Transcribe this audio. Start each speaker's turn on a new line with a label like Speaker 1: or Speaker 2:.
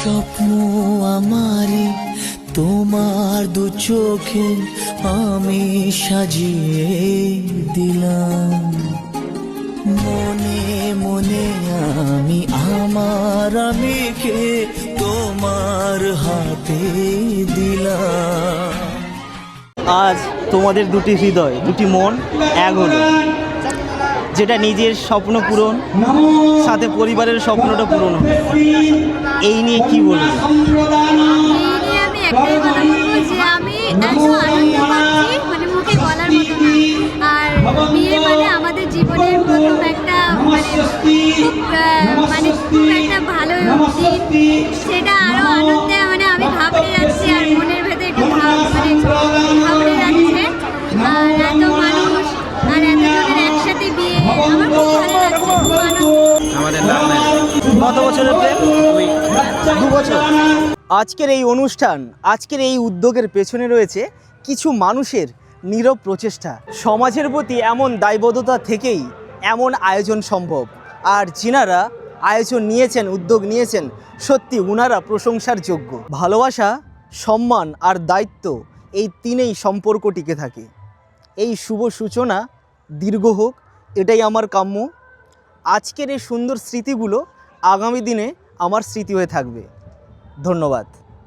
Speaker 1: স্বপ্ন আমারে তোমার দু চোখে আমি সাজিয়ে দিলাম। মনে মনে আমি আমার আমিকে তোমার হাতে দিলাম।
Speaker 2: আজ তোমাদের দুটি হৃদয়, দুটি মন এক হলো, যেটা নিজের স্বপ্ন পূরণ সাথে পরিবারের স্বপ্নটা পূরণ হলো। এই নিয়ে কি বলবো?
Speaker 3: আমি একটাই কথা বলবো যে আমি এত আনন্দ পাচ্ছি, মানে মুখে বলার মতো না। আর বিয়ে মানে আমাদের জীবনের প্রথম একটা খুব একটা ভালো দিন, সেটা আরো আনন্দে মানে আমি ঘাবড়ে যাচ্ছি আর মনের ভেতরে একটু ঘাবড়ে যাচ্ছে। আর এত মানুষ আর এত জনের একসাথে বিয়ে আমার খুব ভালো লাগছে, খুব আনন্দ।
Speaker 2: আমাদের কত বছরের প্রেম? 2 বছর। আজকের এই অনুষ্ঠান, আজকের এই উদ্যোগের পেছনে রয়েছে কিছু মানুষের নীরব প্রচেষ্টা। সমাজের প্রতি এমন দায়বদ্ধতা থেকেই এমন আয়োজন সম্ভব। আর যিনারা আয়োজন নিয়েছেন, উদ্যোগ নিয়েছেন, সত্যি উনারা প্রশংসার যোগ্য। ভালোবাসা, সম্মান আর দায়িত্ব, এই তিনেই সম্পর্ক টিকে থাকে। এই শুভ সূচনা দীর্ঘ হোক, এটাই আমার কাম্য। আজকের এই সুন্দর স্মৃতিগুলো আগামী দিনে আমার স্মৃতি হয়ে থাকবে। ধন্যবাদ।